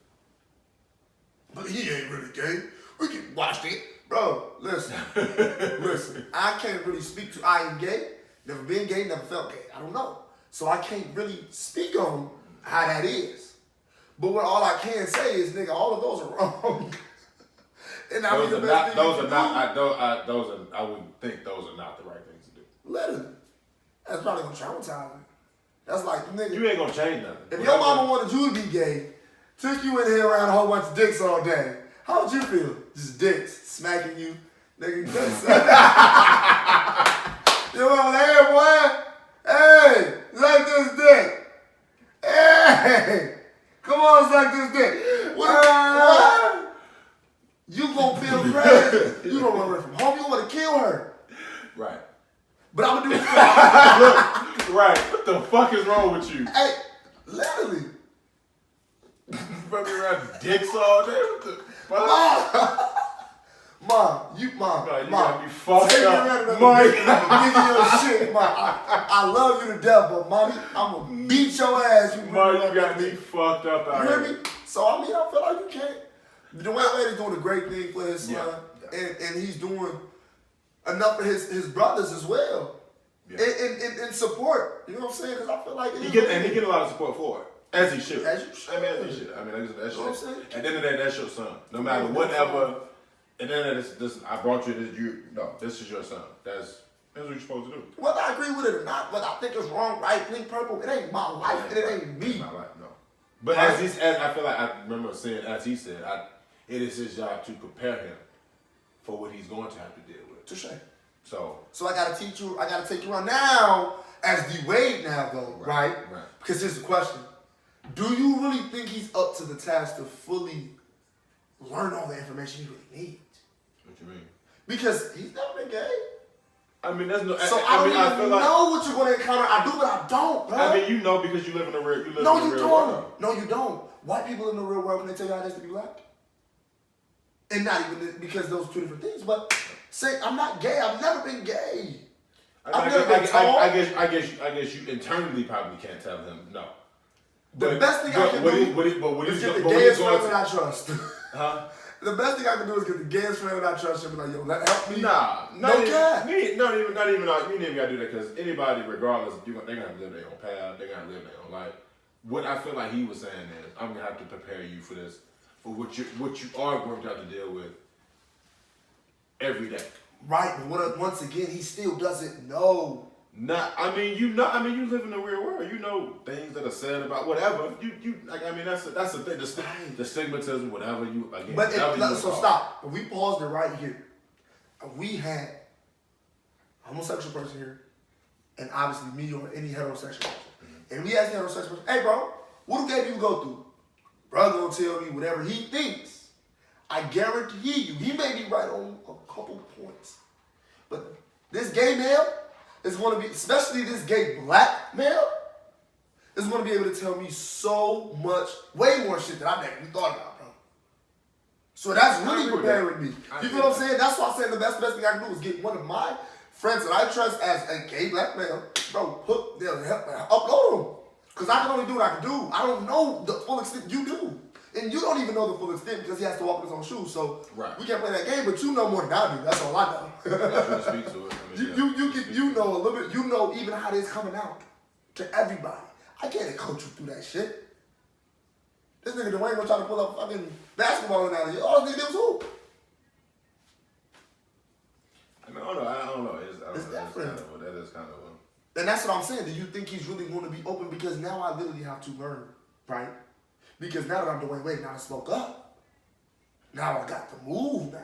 Speaker 2: But he ain't really gay. We can watch it. Bro, listen. Listen. I can't really speak to, I ain't gay. Never been gay, never felt gay. I don't know. So I can't really speak on how that is. But what all I can say is, nigga, all of those are wrong. And I mean,
Speaker 1: I would think those are not the right things to do.
Speaker 2: Literally. That's probably gonna traumatize me. That's like, nigga.
Speaker 1: You ain't gonna change nothing.
Speaker 2: If your mama wanted you to be gay, took you in here around a whole bunch of dicks all day, how would you feel? Just dicks smacking you, nigga. You know, hey boy, hey, like this dick. Hey, come on, suck this dick. What? You gonna feel crazy. You don't run away from home. You want to kill her.
Speaker 1: Right.
Speaker 2: But I'm gonna do this.
Speaker 1: Right. What the fuck is wrong with you?
Speaker 2: Hey, literally.
Speaker 1: Fucking around dicks all day. What the fuck?
Speaker 2: Mom, you
Speaker 1: gotta be fucked
Speaker 2: take
Speaker 1: up.
Speaker 2: Mike, give you your shit, Mom. I love you to death, but mommy, I'm gonna beat your ass.
Speaker 1: You gotta be fucked up out
Speaker 2: here. You hear
Speaker 1: me?
Speaker 2: me? So I mean, I feel like you can't. Dwyane Wade is doing a great thing for his son, and he's doing enough for his brothers as well. Yeah. And support. You know what I'm saying? Because I feel like
Speaker 1: he get a lot of support for it. As he should.
Speaker 2: As you should.
Speaker 1: I mean, as he should. I mean, that's
Speaker 2: you know what I'm saying?
Speaker 1: At the end of the day, that's your son. No matter whatever. And then this, I brought you this. This is your son. That's what you're supposed to do.
Speaker 2: Whether I agree with it or not, whether I think it's wrong, right, pink, purple, it ain't my life, and it ain't me.
Speaker 1: My life, no. But as I feel like I remember saying, as he said, it is his job to prepare him for what he's going to have to deal with.
Speaker 2: Touché.
Speaker 1: So
Speaker 2: I gotta teach you. I gotta take you on now as Dwyane now, though, right? Because here's the question: do you really think he's up to the task to fully learn all the information he really needs?
Speaker 1: What you mean?
Speaker 2: Because he's never been gay.
Speaker 1: I mean, that's no.
Speaker 2: So I don't even know what you're going to encounter. I do, but I don't, bro.
Speaker 1: I mean, you know, because you live in the real.
Speaker 2: No, you don't. No, you don't. White people in the real world, when they tell you how it is to be black, and not even because those are two different things. But say I'm not gay. I've never been gay.
Speaker 1: I guess you internally probably can't tell him no.
Speaker 2: The best thing I can do is get the gayest friend that I trust.
Speaker 1: Huh?
Speaker 2: The best thing I can do is get the gayest friend that I trust and be like, yo, help me.
Speaker 1: Nah,
Speaker 2: not even.
Speaker 1: You ain't even gotta do that, because anybody, regardless, they're gonna have to live their own path. They're gonna live their own life. What I feel like he was saying is, I'm gonna have to prepare you for this, for what you are going to have to deal with every day.
Speaker 2: Right, but once again, he still doesn't know.
Speaker 1: You live in the real world. You know things that are said about whatever. That's the thing. The stigmatism, whatever you again.
Speaker 2: But stop. We paused it right here. We had a homosexual person here, and obviously me or any heterosexual person. Mm-hmm. And we asked the heterosexual person, "Hey, bro, what do gay people go through?" Brother gonna tell me whatever he thinks. I guarantee you, he may be right on a couple points, but this gay male is going to be, especially this gay black male, is going to be able to tell me so much, way more shit than I never even thought about, bro. So that's really preparing me. You feel what I'm saying? That's why I'm saying the best thing I can do is get one of my friends that I trust as a gay black male, bro, upload them. Because I can only do what I can do. I don't know the full extent you do. And you don't even know the full extent because he has to walk in his own shoes. So we can't play that game, but you know more than I do. That's all I know.
Speaker 1: Speak to it.
Speaker 2: You know a little bit. You know even how this coming out to everybody. I can't coach you through that shit. This nigga Dwyane gonna try to pull up fucking basketball analogy. All this nigga did was hoop.
Speaker 1: I don't know.
Speaker 2: It's different.
Speaker 1: That is kind of
Speaker 2: And that's what I'm saying. Do you think he's really going to be open? Because now I literally have to learn, right? Because now that I'm Dwyane Wade, now I spoke up. Now I got to move now.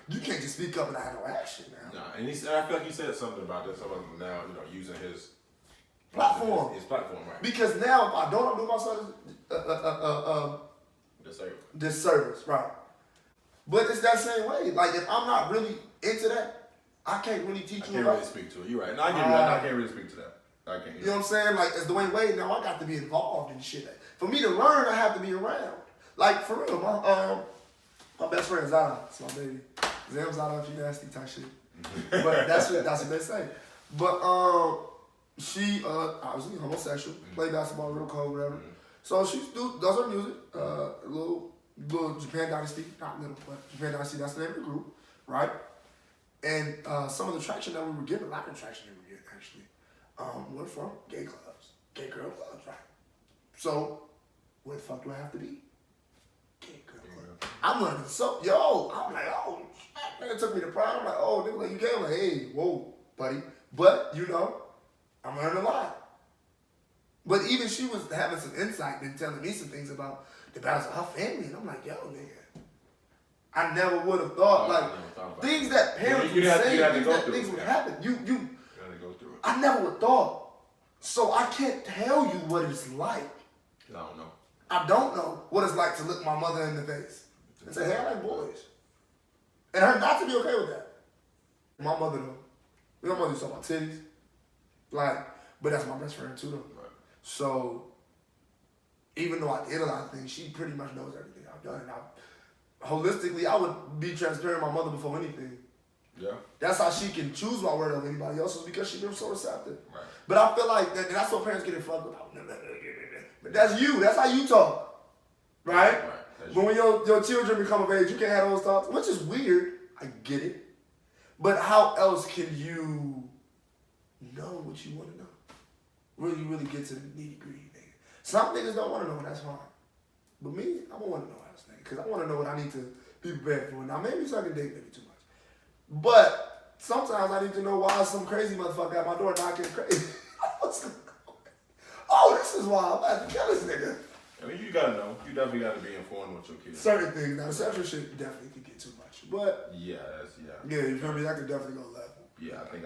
Speaker 2: You can't just speak up and I have no action now.
Speaker 1: Nah, and I feel like you said something about this. About now, using his
Speaker 2: platform.
Speaker 1: His platform, right?
Speaker 2: Because now if I don't do myself disservice, right? But it's that same way. Like if I'm not really into that, I can't really teach you.
Speaker 1: I can't really speak to it. You're right. No, I get that. I can't really speak to that. I can't.
Speaker 2: You know what I'm saying? Like as Dwyane Wade, now I got to be involved in shit. For me to learn, I have to be around. Like for real, my best friend Zada, it's my baby. Zam Zada, she nasty type shit. But that's what they say. But she obviously homosexual, play basketball real cold, whatever. So she does her music, little Japan Dynasty, not little, but Japan Dynasty, that's the name of the group, right? And some of the traction that we were getting, a lot of traction that we were getting actually, went from gay clubs, gay girl clubs, right? So, where the fuck do I have to be? Gay girl club. I'm learning I'm like, oh, shit. Nigga took me to Pride. I'm like, oh, nigga, like, you gay? I'm like, hey, whoa, buddy. But, I'm learning a lot. But even she was having some insight and telling me some things about the battles of her family. And I'm like, yo, nigga, I never would have thought, things that parents would say, things would happen. You
Speaker 1: gotta go through it.
Speaker 2: I never would have thought. So I can't tell you what it's like.
Speaker 1: I don't know.
Speaker 2: I don't know what it's like to look my mother in the face and say, hey, I like boys. And her not to be okay with that. My mother, though. My mother used to talk about titties. But that's my best friend, too, though.
Speaker 1: Right.
Speaker 2: So, even though I did a lot of things, she pretty much knows everything I've done. And holistically, I would be transparent with my mother before anything.
Speaker 1: Yeah.
Speaker 2: That's how she can choose my word over anybody else's because she's been so receptive.
Speaker 1: Right.
Speaker 2: But I feel like that's what parents get it fucked about. But that's you. That's how you talk. Right? But when your children become of age, you can't have those thoughts, which is weird. I get it. But how else can you know what you want to know? Really get to the nitty-gritty, nigga. Some niggas don't want to know, and that's fine. But me, I don't want to know this nigga. Because I want to know what I need to be prepared for. Now, maybe sucking dick, maybe too much. But sometimes I need to know why some crazy motherfucker at my door knocking crazy. Oh, this is why I'm about to kill this nigga.
Speaker 1: I mean, you gotta know. You definitely gotta be informed with your kids.
Speaker 2: Certain things. Now, the sexual shit definitely could get too much. But
Speaker 1: yeah.
Speaker 2: Yeah, you feel me? I could definitely go level.
Speaker 1: Yeah, I think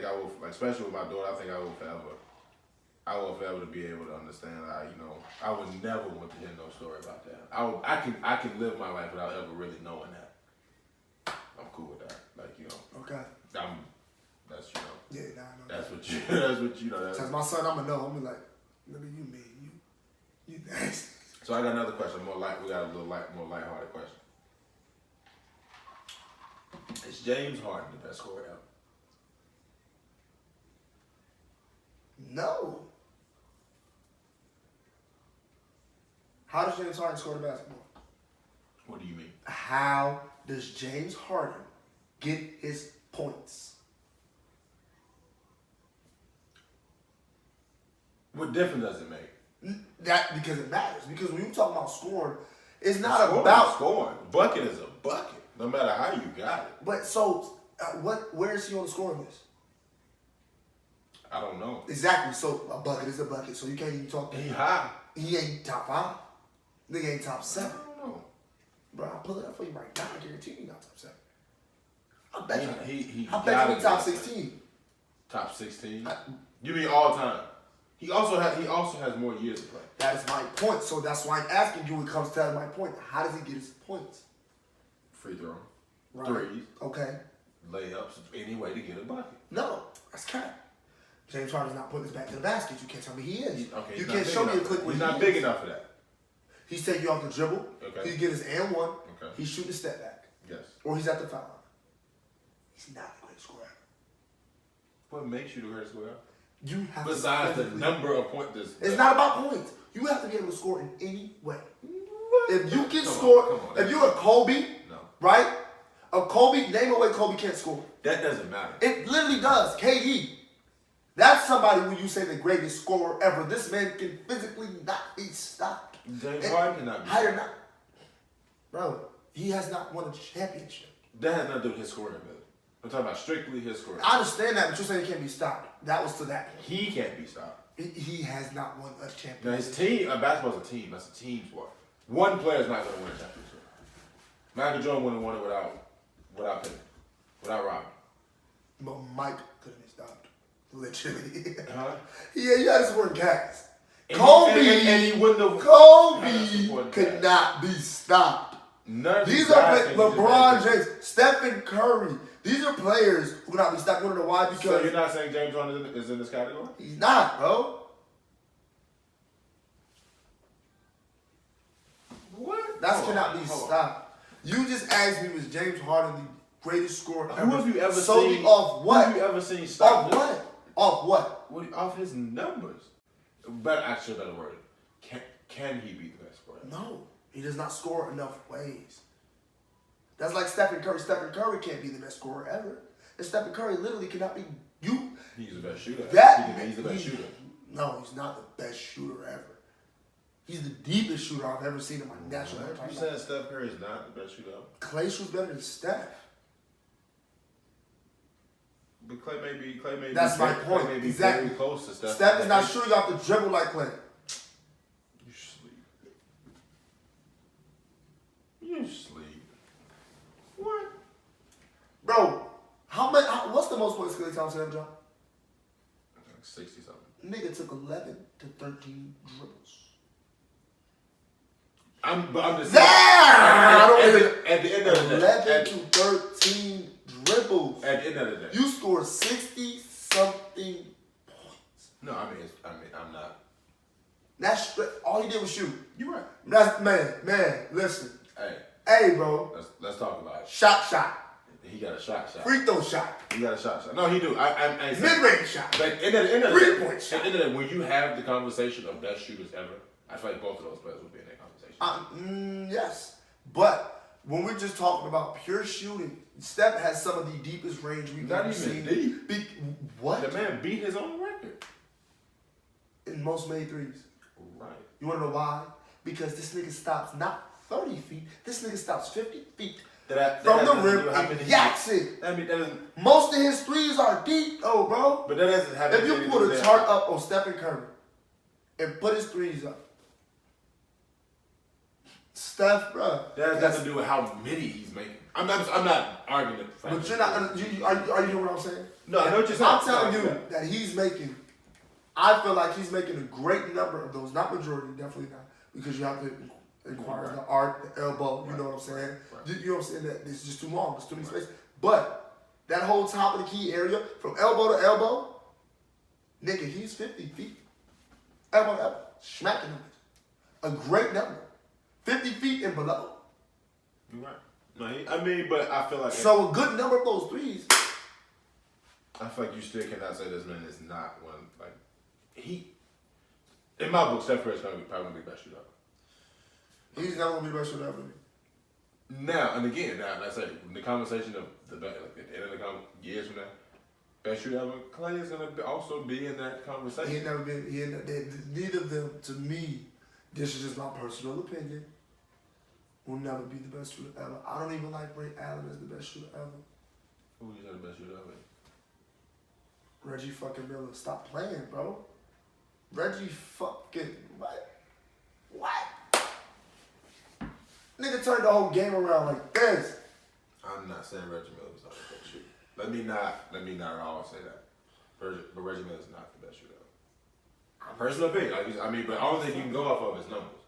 Speaker 1: I will, like, especially with my daughter, I think I will forever to be able to understand. I would never want to hear no story about that. I can live my life without ever really knowing that. I'm cool with that.
Speaker 2: Okay.
Speaker 1: That's
Speaker 2: Yeah, nah, I know.
Speaker 1: That's what you know.
Speaker 2: Since my son, I'm gonna know. I'm gonna be like, look at you, man. You nasty.
Speaker 1: So I got another question. We got a little more lighthearted question. Is James Harden the best scorer ever?
Speaker 2: No. How does James Harden score the basketball?
Speaker 1: What do you mean?
Speaker 2: How does James Harden get his points?
Speaker 1: What difference does it make?
Speaker 2: That because it matters. Because when you talk about scoring, it's not about
Speaker 1: scoring. Bucket is a bucket, no matter how you got it.
Speaker 2: But so, where is he on the scoring list?
Speaker 1: I don't know.
Speaker 2: Exactly. So a bucket is a bucket. So you can't even talk.
Speaker 1: He high.
Speaker 2: He ain't top 5. Nigga ain't top 7.
Speaker 1: I don't know.
Speaker 2: Bro, I'll pull it up for you right now. I guarantee you not top 7. I bet you.
Speaker 1: I
Speaker 2: bet you top 16.
Speaker 1: Top 16? You mean all time? He also has more years to play.
Speaker 2: That is my point. So that's why I'm asking you when it comes to my point. How does he get his points?
Speaker 1: Free throw.
Speaker 2: Right.
Speaker 1: Threes.
Speaker 2: Okay.
Speaker 1: Layups. Any way to get a bucket.
Speaker 2: No, that's cap. James Harden's not putting his back to the basket. You can't tell me he is.
Speaker 1: You
Speaker 2: can't show me a clip where
Speaker 1: he's not big enough for that.
Speaker 2: He's taking you off the dribble.
Speaker 1: Okay.
Speaker 2: He's getting his and one.
Speaker 1: Okay.
Speaker 2: He's shooting a step back.
Speaker 1: Yes.
Speaker 2: Or he's at the foul line. He's not a great scorer.
Speaker 1: What makes you the greatest scorer?
Speaker 2: You have
Speaker 1: besides the number of points.
Speaker 2: It's not about points. You have to be able to score in any way. If you can score, if you're a Kobe, right? A Kobe, name a way Kobe can't score.
Speaker 1: That doesn't matter.
Speaker 2: It literally does. KD. That's somebody who you say the greatest scorer ever. This man can physically not be stopped.
Speaker 1: James Harden cannot be
Speaker 2: stopped. Not. Bro, he has not won a championship.
Speaker 1: That has nothing to do with his scoring ability. I'm talking about strictly his scoring.
Speaker 2: I understand that, but you're saying he can't be stopped. That was to that point.
Speaker 1: He can't be stopped.
Speaker 2: He has not won a championship.
Speaker 1: Now his team, basketball's a team. That's a team sport. One player's not going to win a championship. Michael Jordan wouldn't have won it without Pippen, without Robin.
Speaker 2: But Mike couldn't be stopped. Literally.
Speaker 1: Huh?
Speaker 2: Yeah, you had a supporting cast.
Speaker 1: And
Speaker 2: Kobe,
Speaker 1: he wouldn't have.
Speaker 2: Kobe could not be stopped.
Speaker 1: None of
Speaker 2: These
Speaker 1: guys
Speaker 2: are
Speaker 1: can
Speaker 2: LeBron
Speaker 1: do
Speaker 2: James, Stephen Curry. These are players who cannot be stopped. You want to know why? Because
Speaker 1: so you're not saying James Harden is in this category?
Speaker 2: he's not, bro.
Speaker 1: What?
Speaker 2: That cannot be stopped. You just asked me, was James Harden the greatest scorer ever?
Speaker 1: Who have you ever
Speaker 2: solely
Speaker 1: seen?
Speaker 2: off what?
Speaker 1: Who have you ever seen stop?
Speaker 2: Off what? Off what?
Speaker 1: Off his numbers. Actually, better word. Can he be the best scorer?
Speaker 2: No, he does not score enough ways. That's like Stephen Curry. Stephen Curry can't be the best scorer ever. And Stephen Curry literally cannot be you.
Speaker 1: He's the best shooter. He's the best shooter.
Speaker 2: No, he's not the best shooter ever. He's the deepest shooter I've ever seen in my national lifetime.
Speaker 1: You saying Steph Curry is not the best shooter?
Speaker 2: Clay shoots better than Steph.
Speaker 1: But Clay may be.
Speaker 2: That's my point.
Speaker 1: Clay may be
Speaker 2: Exactly.
Speaker 1: very close to Steph.
Speaker 2: Steph is not shooting off the dribble like Clay.
Speaker 1: You sleep. You sleep. What?
Speaker 2: Bro, what's the most points Clay Thompson ever done?
Speaker 1: 60 something.
Speaker 2: Nigga took 11 to 13 dribbles.
Speaker 1: I'm just
Speaker 2: saying.
Speaker 1: At the end of the day.
Speaker 2: 11 to 13 dribbles.
Speaker 1: At the end of the day.
Speaker 2: You scored 60-something points.
Speaker 1: No, I mean, I'm not.
Speaker 2: That's straight. All he did was shoot.
Speaker 1: You're right.
Speaker 2: That's man. Listen.
Speaker 1: Hey,
Speaker 2: bro.
Speaker 1: Let's talk about it.
Speaker 2: Shot.
Speaker 1: He got a shot.
Speaker 2: Free throw shot.
Speaker 1: He got a shot. No, he do.
Speaker 2: Mid-range shot.
Speaker 1: But at the end of the
Speaker 2: 3-point shot.
Speaker 1: At the end of the day, when you have the conversation of best shooters ever, I feel like both of those players would be in that conversation.
Speaker 2: Yes. But when we're just talking about pure shooting, Steph has some of the deepest range we've ever seen.
Speaker 1: Not even deep.
Speaker 2: What?
Speaker 1: The man beat his own record.
Speaker 2: In most made threes.
Speaker 1: Right.
Speaker 2: You want to know why? Because this nigga stops not 30 feet. This nigga stops 50 feet. From the rim and yaks it. Most of his threes are deep, though, bro.
Speaker 1: But that doesn't have.
Speaker 2: If you put a chart up on Stephen Curry and put his threes up, Steph, bro.
Speaker 1: That has nothing to do with how many he's making. I'm not arguing the fact.
Speaker 2: But you're not. Are you hearing what I'm saying?
Speaker 1: No, I know what you're saying.
Speaker 2: I'm telling you that he's making. I feel like he's making a great number of those. Not majority, definitely not, because you have to inquire the arc, the elbow. You know what I'm saying? Right. You know what I'm saying? That it's just too long. There's too many space. But that whole top of the key area, from elbow to elbow, nigga, he's 50 feet. Elbow to elbow, smacking him. A great number. 50 feet and below.
Speaker 1: You're right. No, but I feel like
Speaker 2: so a good number of those threes.
Speaker 1: I feel like you still cannot say this man is not one. Like in my book, Steph Curry is probably gonna be the best shooter.
Speaker 2: He's not gonna be the best shooter ever.
Speaker 1: Now and again, I say the conversation of at the end of the years from now, best shooter ever, Clay is gonna also be in that conversation.
Speaker 2: He ain't never been. Neither of them, to me, this is just my personal opinion, will never be the best shooter ever. I don't even like Ray Allen as the best shooter ever.
Speaker 1: Who is the best shooter ever?
Speaker 2: Reggie fucking Miller. Stop playing, bro. Reggie fucking what? Nigga turned the whole game around like this.
Speaker 1: I'm not saying Reggie Miller was not the best shooter. Let me not always say that. But Reggie Miller is not the best shooter. Personal opinion. But the only thing you can go off of is numbers.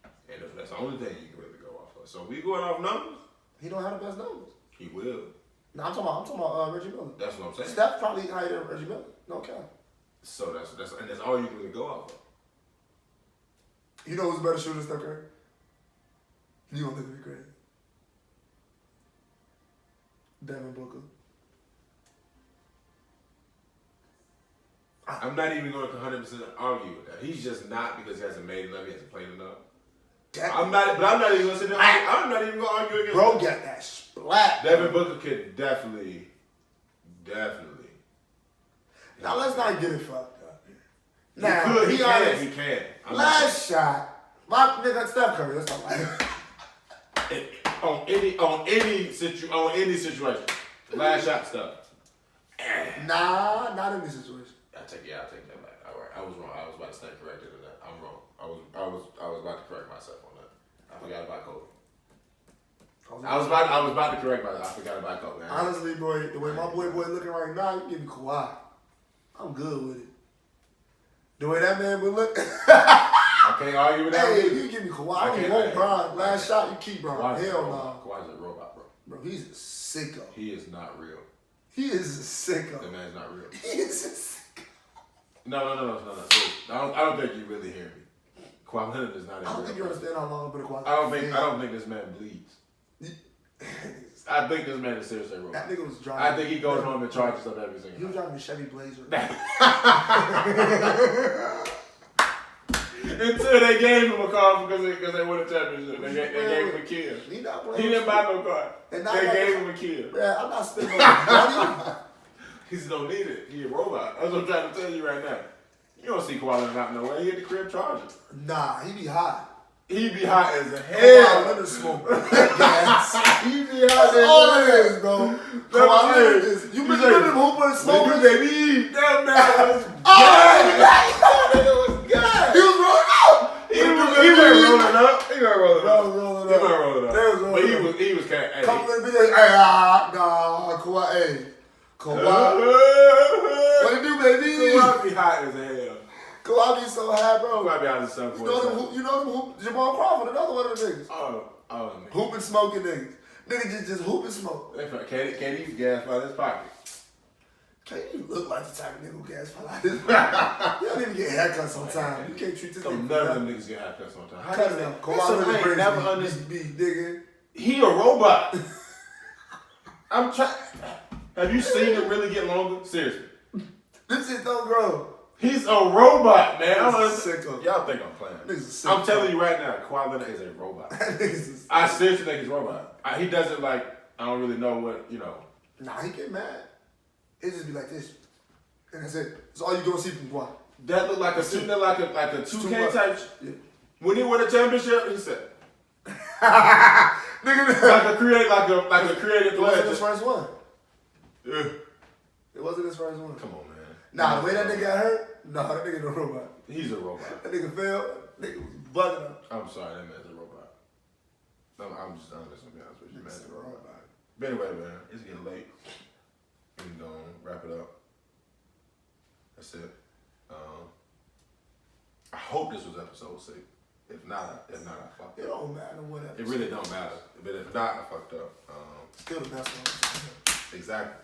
Speaker 1: And that's the only thing you can really go off of. So if we going off numbers,
Speaker 2: he don't have the best numbers.
Speaker 1: He will.
Speaker 2: No, I'm talking about Reggie Miller.
Speaker 1: That's what I'm saying.
Speaker 2: Steph probably higher than Reggie Miller. No cap.
Speaker 1: So that's all you can really go off of.
Speaker 2: You know who's a better shooter than Steph Curry? You don't think it'd be crazy? Devin Booker.
Speaker 1: I'm not even going to 100% argue with that. He's just not because he hasn't made enough. He hasn't played enough. I'm not even going to sit there. I'm not even going to argue against
Speaker 2: bro, got that splat.
Speaker 1: Devin Booker could definitely.
Speaker 2: Now let's not get it fucked up.
Speaker 1: Now he can.
Speaker 2: Last shot, my nigga Steph Curry. Let's talk about it.
Speaker 1: on any situation. Last shot stuff.
Speaker 2: Nah, not in this situation.
Speaker 1: I'll take that back. All right, I was wrong. I was about to stand corrected in that. I'm wrong. I was about to correct myself on that. I forgot about Kobe. I was about to correct myself. I forgot about Kobe. Man.
Speaker 2: Honestly, boy, the way my boy looking right now, you give me Kawhi. I'm good with it. The way that man would look.
Speaker 1: I can't argue with that.
Speaker 2: Hey, if you give me Kawhi, I don't want Bron. Last shot, you keep Bron. Hell no.
Speaker 1: Kawhi's a robot, bro.
Speaker 2: Bro, he's a sicko.
Speaker 1: He is not real.
Speaker 2: He is a sicko.
Speaker 1: That man's not real.
Speaker 2: He is a sicko.
Speaker 1: No. I don't think you really hear me. Kawhi Leonard is not.
Speaker 2: I don't think you understand how long I've been a Kawhi.
Speaker 1: I don't think this man bleeds. I think this man is seriously a robot.
Speaker 2: That nigga was driving.
Speaker 1: I think he goes home and charges up every single.
Speaker 2: He was driving a Chevy Blazer.
Speaker 1: Until they gave him a car because they won a championship. They gave him a kid. He didn't buy no car. They gave him a kid.
Speaker 2: Yeah, I'm not spending no money.
Speaker 1: He just don't need it. He a robot. That's what I'm trying to tell you right now. You don't see Kawhi Leonard out nowhere. He at the crib charging.
Speaker 2: Nah, he be hot.
Speaker 1: He be hot as hell.
Speaker 2: Kawhi Leonard smoke gas.
Speaker 1: He be hot
Speaker 2: That's all it is, bro. Kawhi Leonard is. You been him hooping and smoking?
Speaker 1: Baby, that man was gas. That was gas.
Speaker 2: He was rolling up.
Speaker 1: He wasn't rolling up. He wasn't rolling up.
Speaker 2: He wasn't rolling up.
Speaker 1: But he was kind of.
Speaker 2: Couple of videos. Hey, nah, Kawhi. Hey, Kawhi. What it do, baby?
Speaker 1: Kawhi be hot as hell.
Speaker 2: Kawhi be so hot, bro.
Speaker 1: Kawhi be hot as hell.
Speaker 2: You know them Jamal Crawford, another one of the niggas.
Speaker 1: Oh, man.
Speaker 2: Hooping, smoking niggas. Niggas just hoop and smoke.
Speaker 1: Can't use gas out of his pocket.
Speaker 2: Can't you look like the type of nigga who gas fall out his pocket? You don't even get haircuts on time. You can't treat this nigga.
Speaker 1: None of them niggas get haircuts on time.
Speaker 2: Cut it out. Kawhi Leonard never understood. Nigga.
Speaker 1: He a robot. I'm trying. Have you seen him really get longer? Seriously.
Speaker 2: This shit don't grow.
Speaker 1: He's a robot, man.
Speaker 2: Y'all think
Speaker 1: I'm playing. I'm telling you right now, Kawhi Leonard is a robot. I seriously think he's a robot. He doesn't like. I don't really know what you know.
Speaker 2: Nah, he get mad. It just be like this, and that's it. That's all you gonna see from Kawhi.
Speaker 1: That look like a 2K type. Yeah. When he won a championship, he said,
Speaker 2: "Nigga,
Speaker 1: like a creative player."
Speaker 2: It wasn't his first one.
Speaker 1: Yeah.
Speaker 2: It wasn't his first one.
Speaker 1: Come on, man.
Speaker 2: Nah, the way that nigga got hurt, nah, that nigga no robot.
Speaker 1: He's a robot.
Speaker 2: That nigga fell. That nigga was bugging up.
Speaker 1: I'm sorry, that man's a robot. I'm just gonna be honest with you, man.
Speaker 2: He's a robot.
Speaker 1: But anyway, man, it's getting late. We're gonna wrap it up. That's it. I hope this was episode 6. If not, I fucked up.
Speaker 2: It don't matter what episode.
Speaker 1: It really don't matter. But if not, I fucked up.
Speaker 2: Still the best one.
Speaker 1: Exactly.